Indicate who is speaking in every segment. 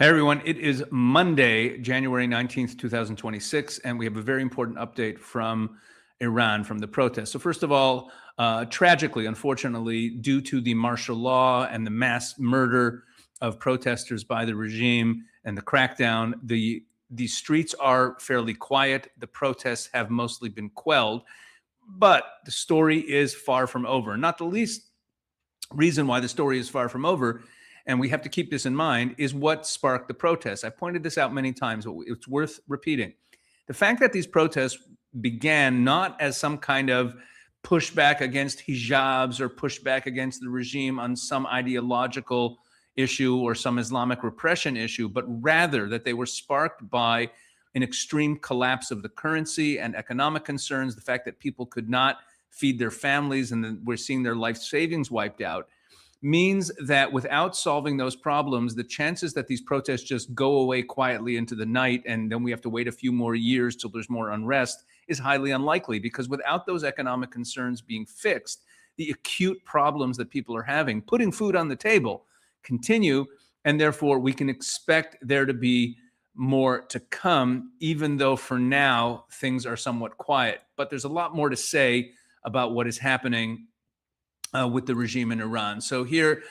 Speaker 1: Hey everyone, it is Monday, January 19th, 2026, and we have a very important update from Iran, from the protests. So first of all, tragically, unfortunately, due to the martial law and the mass murder of protesters by the regime and the crackdown, the streets are fairly quiet. The protests have mostly been quelled, but the story is far from over. Not the least reason why the story is far from over, and we have to keep this in mind, is what sparked the protests. I've pointed this out many times, but it's worth repeating. The fact that these protests began not as some kind of pushback against hijabs or pushback against the regime on some ideological issue or some Islamic repression issue, but rather that they were sparked by an extreme collapse of the currency and economic concerns, the fact that people could not feed their families and then we're seeing their life savings wiped out, means that without solving those problems, the chances that these protests just go away quietly into the night and then we have to wait a few more years till there's more unrest is highly unlikely, because without those economic concerns being fixed, the acute problems that people are having, putting food on the table, continue, and therefore we can expect there to be more to come, even though for now things are somewhat quiet. But there's a lot more to say about what is happening with the regime in Iran. So here,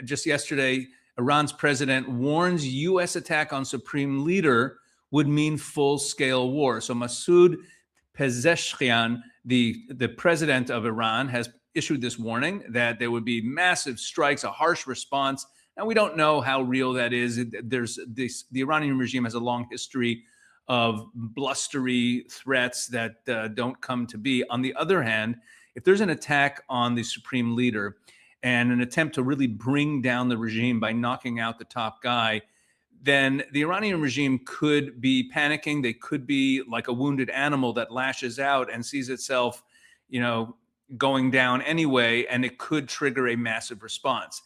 Speaker 1: just yesterday, Iran's president warns U.S. attack on supreme leader would mean full-scale war. So Masoud Pezeshkian, the president of Iran, has issued this warning that there would be massive strikes, a harsh response. And we don't know how real that is. The Iranian regime has a long history of blustery threats that don't come to be. On the other hand, if there's an attack on the supreme leader and an attempt to really bring down the regime by knocking out the top guy, then the Iranian regime could be panicking. They could be like a wounded animal that lashes out and sees itself, going down anyway, and it could trigger a massive response.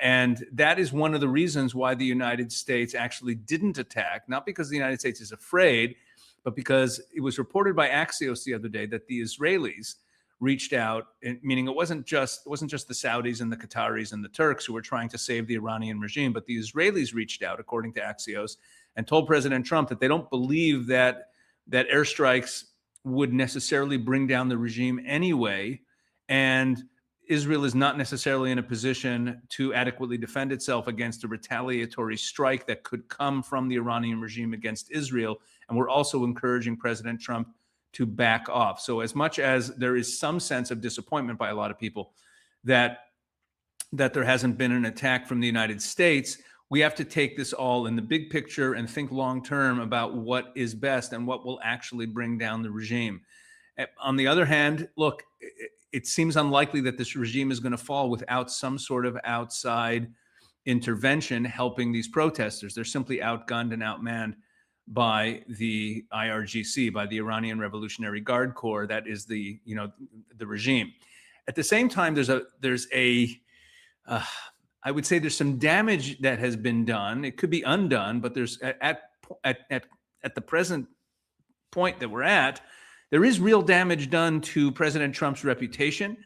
Speaker 1: And that is one of the reasons why the United States actually didn't attack, not because the United States is afraid, but because it was reported by Axios the other day that the Israelis reached out, meaning it wasn't just the Saudis and the Qataris and the Turks who were trying to save the Iranian regime, but the Israelis reached out, according to Axios, and told President Trump that they don't believe that airstrikes would necessarily bring down the regime anyway, and Israel is not necessarily in a position to adequately defend itself against a retaliatory strike that could come from the Iranian regime against Israel. And we're also encouraging President Trump to back off. So as much as there is some sense of disappointment by a lot of people that there hasn't been an attack from the United States, we have to take this all in the big picture and think long term about what is best and what will actually bring down the regime. On the other hand, look, it seems unlikely that this regime is going to fall without some sort of outside intervention helping these protesters. They're simply outgunned and outmanned by the IRGC, by the Iranian Revolutionary Guard Corps. That is the regime. At the same time, I would say there's some damage that has been done. It could be undone, but there's at the present point that we're at, there is real damage done to President Trump's reputation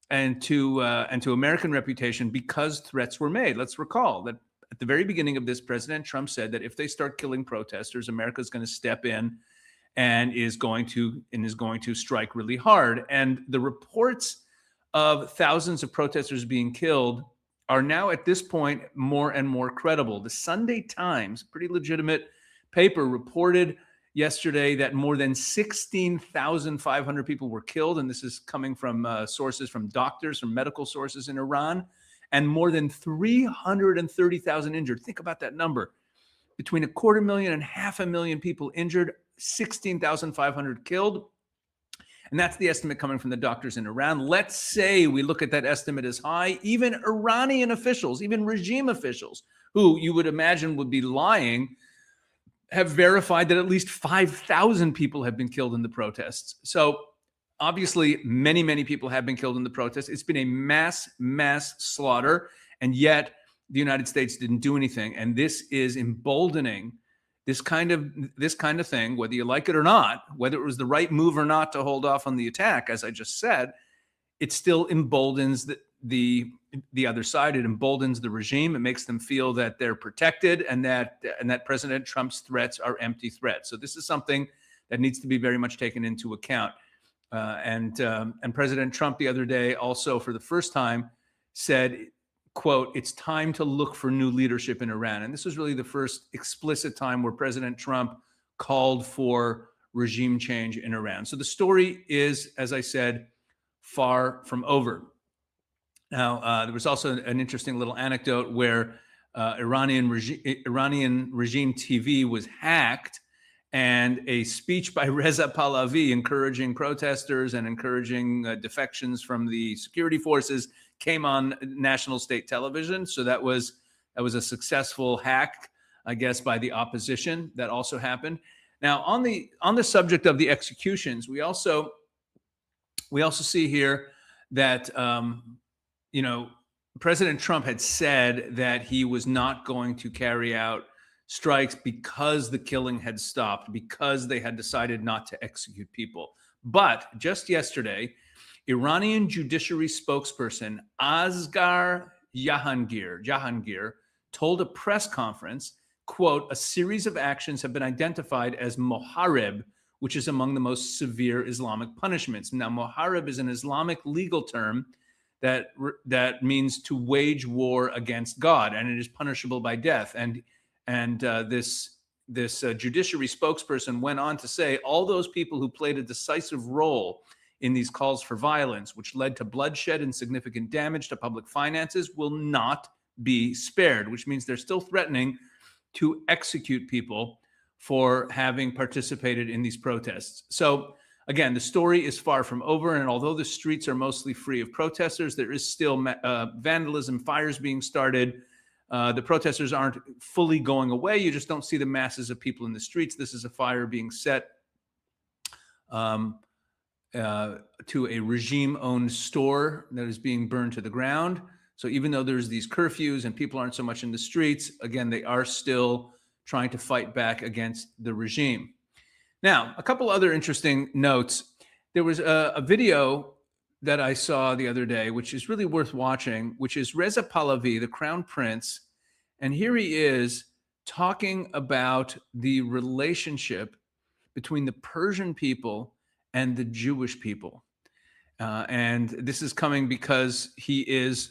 Speaker 1: and to American reputation because threats were made. Let's recall that at the very beginning of this, President Trump said that if they start killing protesters, America is going to step in and is going to strike really hard. And the reports of thousands of protesters being killed are now at this point more and more credible. The Sunday Times, pretty legitimate paper, reported yesterday that more than 16,500 people were killed, and this is coming from sources from doctors, from medical sources in Iran, and more than 330,000 injured. Think about that number. Between 250,000 and 500,000 people injured, 16,500 killed. And that's the estimate coming from the doctors in Iran. Let's say we look at that estimate as high. Even Iranian officials, even regime officials, who you would imagine would be lying, have verified that at least 5,000 people have been killed in the protests. So obviously, many, many people have been killed in the protests. It's been a mass slaughter, and yet the United States didn't do anything. And this is emboldening this kind of thing, whether you like it or not, whether it was the right move or not to hold off on the attack, as I just said, it still emboldens the other side. It emboldens the regime. It makes them feel that they're protected and that President Trump's threats are empty threats. So this is something that needs to be very much taken into account. And President Trump the other day also, for the first time, said, quote, "It's time to look for new leadership in Iran." And this was really the first explicit time where President Trump called for regime change in Iran. So the story is, as I said, far from over. Now, there was also an interesting little anecdote where Iranian regime TV was hacked, and a speech by Reza Pahlavi encouraging protesters and encouraging defections from the security forces came on national state television. So that was a successful hack, I guess, by the opposition. That also happened. Now, on the subject of the executions, we also see here that President Trump had said that he was not going to carry out strikes because the killing had stopped, because they had decided not to execute people. But just yesterday, Iranian judiciary spokesperson Asghar Jahangir told a press conference, quote, "A series of actions have been identified as mohareb, which is among the most severe Islamic punishments." Now, mohareb is an Islamic legal term that means to wage war against God, and it is punishable by death. And this judiciary spokesperson went on to say all those people who played a decisive role in these calls for violence, which led to bloodshed and significant damage to public finances, will not be spared, which means they're still threatening to execute people for having participated in these protests. So again, the story is far from over, and although the streets are mostly free of protesters, there is still vandalism, fires being started. The protesters aren't fully going away. You just don't see the masses of people in the streets. This is a fire being set to a regime-owned store that is being burned to the ground. So even though there's these curfews and people aren't so much in the streets, again, they are still trying to fight back against the regime. Now, a couple other interesting notes. There was a video that I saw the other day, which is really worth watching, which is Reza Pahlavi, the crown prince. And here he is talking about the relationship between the Persian people and the Jewish people. And this is coming because he is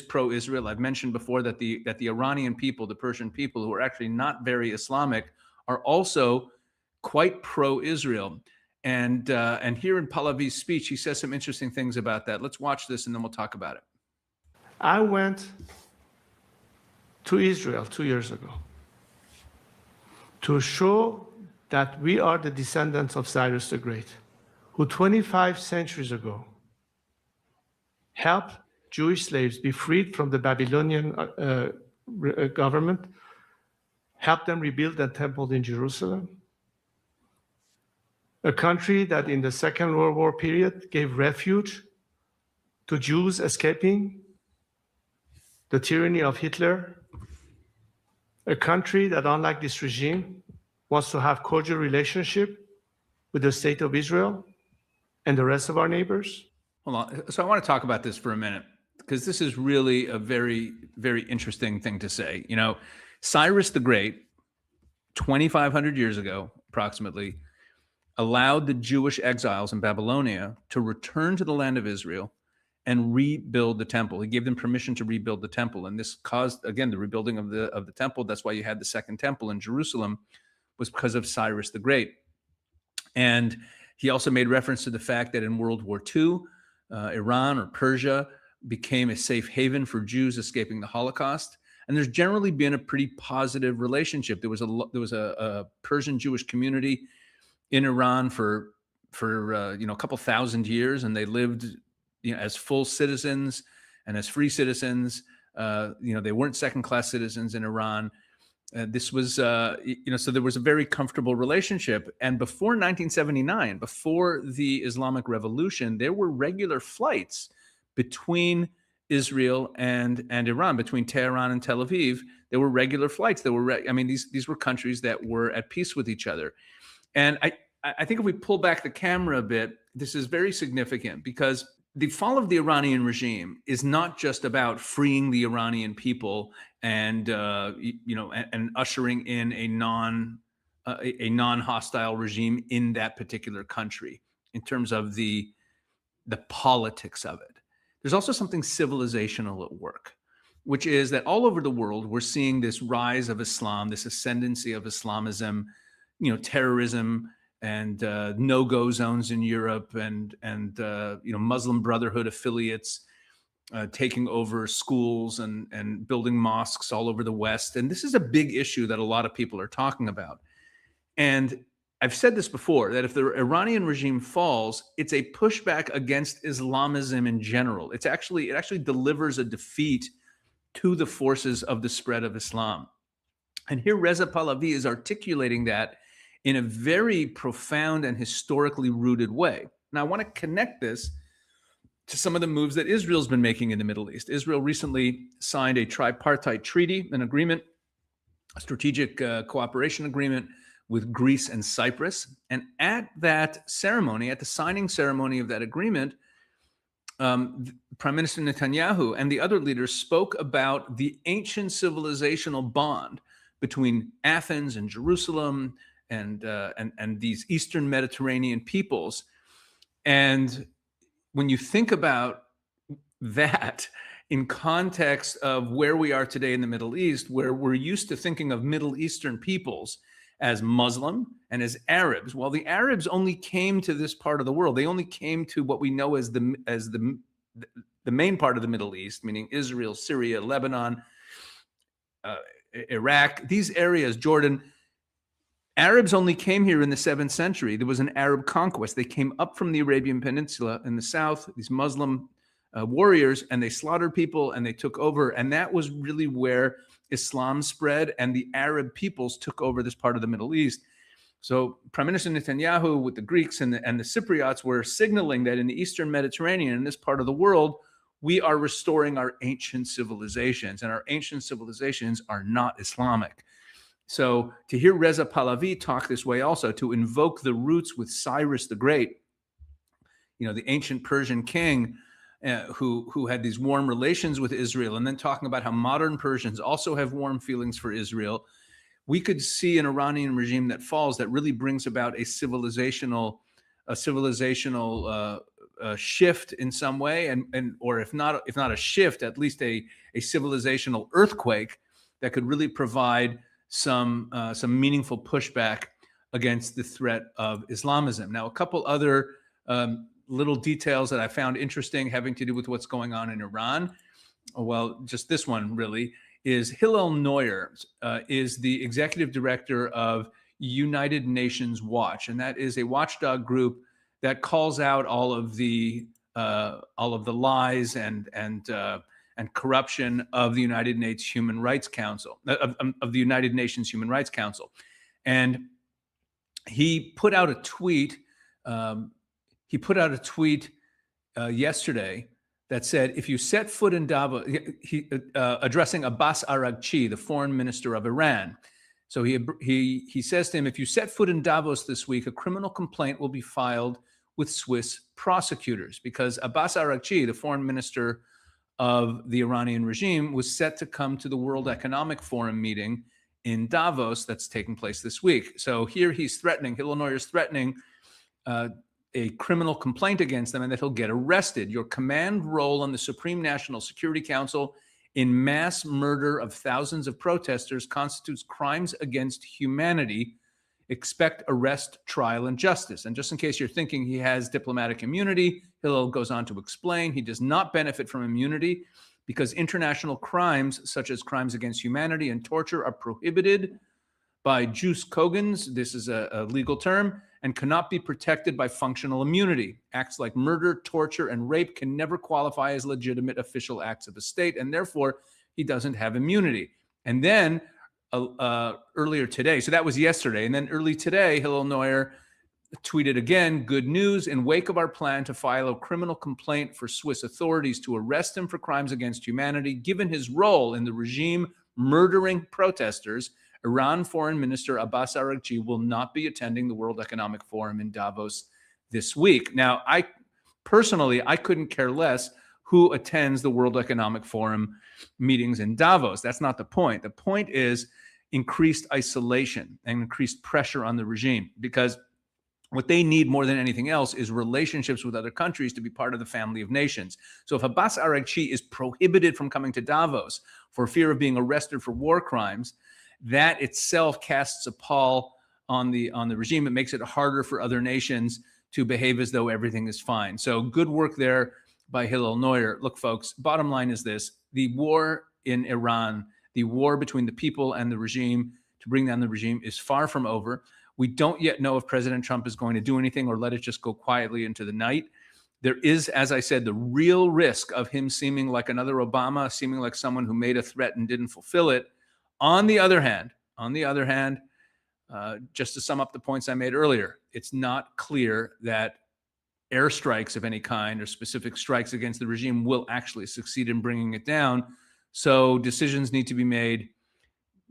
Speaker 1: pro-Israel. I've mentioned before that the Iranian people, the Persian people, who are actually not very Islamic, are also quite pro-Israel. And here in Pahlavi's speech, he says some interesting things about that. Let's watch this, and then we'll talk about it.
Speaker 2: I went to Israel 2 years ago to show that we are the descendants of Cyrus the Great, who 25 centuries ago helped Jewish slaves be freed from the Babylonian government, helped them rebuild the temple in Jerusalem, a country that in the Second World War period gave refuge to Jews escaping the tyranny of Hitler, a country that, unlike this regime, wants to have cordial relationship with the state of Israel and the rest of our neighbors.
Speaker 1: Hold on. So I want to talk about this for a minute, because this is really a very, very interesting thing to say. Cyrus the Great, 2,500 years ago, approximately, allowed the Jewish exiles in Babylonia to return to the land of Israel and rebuild the temple. He gave them permission to rebuild the temple. And this caused, again, the rebuilding of the temple. That's why you had the second temple in Jerusalem, was because of Cyrus the Great. And he also made reference to the fact that in World War II, Iran or Persia became a safe haven for Jews escaping the Holocaust. And there's generally been a pretty positive relationship. There was a Persian Jewish community in Iran for a couple thousand years, and they lived as full citizens and as free citizens. They weren't second-class citizens in Iran. This was so there was a very comfortable relationship. And before 1979, before the Islamic Revolution, there were regular flights between Israel and Iran, between Tehran and Tel Aviv. There were regular flights. These were countries that were at peace with each other. And I think if we pull back the camera a bit, this is very significant, because the fall of the Iranian regime is not just about freeing the Iranian people and and ushering in a non-hostile regime in that particular country in terms of the politics of it. There's also something civilizational at work, which is that all over the world we're seeing this rise of Islam, this ascendancy of Islamism, terrorism and no-go zones in Europe and Muslim Brotherhood affiliates taking over schools and building mosques all over the West. And this is a big issue that a lot of people are talking about. And I've said this before, that if the Iranian regime falls, it's a pushback against Islamism in general. It actually delivers a defeat to the forces of the spread of Islam. And here Reza Pahlavi is articulating that in a very profound and historically rooted way. Now, I want to connect this to some of the moves that Israel's been making in the Middle East. Israel recently signed a tripartite treaty, an agreement, a strategic cooperation agreement with Greece and Cyprus. And at that ceremony, at the signing ceremony of that agreement, Prime Minister Netanyahu and the other leaders spoke about the ancient civilizational bond between Athens and Jerusalem and these Eastern Mediterranean peoples. And when you think about that in context of where we are today in the Middle East, where we're used to thinking of Middle Eastern peoples as Muslim and as Arabs, well, the Arabs only came to this part of the world. They only came to what we know as the main part of the Middle East, meaning Israel, Syria, Lebanon, Iraq, these areas, Jordan. Arabs only came here in the 7th century. There was an Arab conquest. They came up from the Arabian Peninsula in the south, these Muslim warriors, and they slaughtered people and they took over. And that was really where Islam spread and the Arab peoples took over this part of the Middle East. So Prime Minister Netanyahu with the Greeks and the Cypriots were signaling that in the Eastern Mediterranean, in this part of the world, we are restoring our ancient civilizations, and our ancient civilizations are not Islamic. So to hear Reza Pahlavi talk this way also, to invoke the roots with Cyrus the Great, the ancient Persian king who had these warm relations with Israel, and then talking about how modern Persians also have warm feelings for Israel, we could see an Iranian regime that falls that really brings about a civilizational shift in some way, or if not a shift, at least a civilizational earthquake that could really provide some meaningful pushback against the threat of Islamism. Now, a couple other little details that I found interesting having to do with what's going on in Iran. Well, just this one really is Hillel Neuer is the executive director of United Nations Watch, and that is a watchdog group that calls out all of the lies and corruption of the United Nations Human Rights Council, of the United Nations Human Rights Council. And he put out a tweet. Yesterday that said, if you set foot in Davos, addressing Abbas Araghchi, the foreign minister of Iran. So he says to him, if you set foot in Davos this week, a criminal complaint will be filed with Swiss prosecutors, because Abbas Araghchi, the foreign minister of the Iranian regime, was set to come to the World Economic Forum meeting in Davos that's taking place this week. So here he's threatening, Hillel Neuer is threatening a criminal complaint against them and that he'll get arrested. Your command role on the Supreme National Security Council in mass murder of thousands of protesters constitutes crimes against humanity. Expect arrest, trial, and justice. And just in case you're thinking he has diplomatic immunity, Hillel goes on to explain he does not benefit from immunity because international crimes such as crimes against humanity and torture are prohibited by jus cogens, this is a legal term, and cannot be protected by functional immunity. Acts like murder, torture, and rape can never qualify as legitimate official acts of a state, and therefore he doesn't have immunity. And then earlier today, so that was yesterday, and then early today, Hillel Neuer tweeted again, good news, in wake of our plan to file a criminal complaint for Swiss authorities to arrest him for crimes against humanity, given his role in the regime murdering protesters, Iran Foreign Minister Abbas Araghchi will not be attending the World Economic Forum in Davos this week. Now, Personally, I couldn't care less who attends the World Economic Forum meetings in Davos. That's not the point. The point is increased isolation and increased pressure on the regime, because what they need more than anything else is relationships with other countries to be part of the family of nations. So if Abbas Araghchi is prohibited from coming to Davos for fear of being arrested for war crimes, that itself casts a pall on the regime. It makes it harder for other nations to behave as though everything is fine. So good work there by Hillel Neuer. Look, folks, bottom line is this: the war in Iran, the war between the people and the regime to bring down the regime, is far from over. We don't yet know if President Trump is going to do anything or let it just go quietly into the night. There is, as I said, the real risk of him seeming like another Obama, seeming like someone who made a threat and didn't fulfill it. On the other hand, just to sum up the points I made earlier, it's not clear that airstrikes of any kind or specific strikes against the regime will actually succeed in bringing it down. So decisions need to be made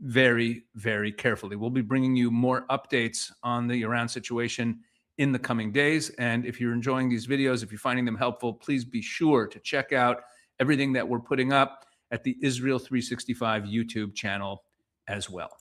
Speaker 1: very, very carefully. We'll be bringing you more updates on the Iran situation in the coming days. And if you're enjoying these videos, if you're finding them helpful, please be sure to check out everything that we're putting up at the Israel 365 YouTube channel as well.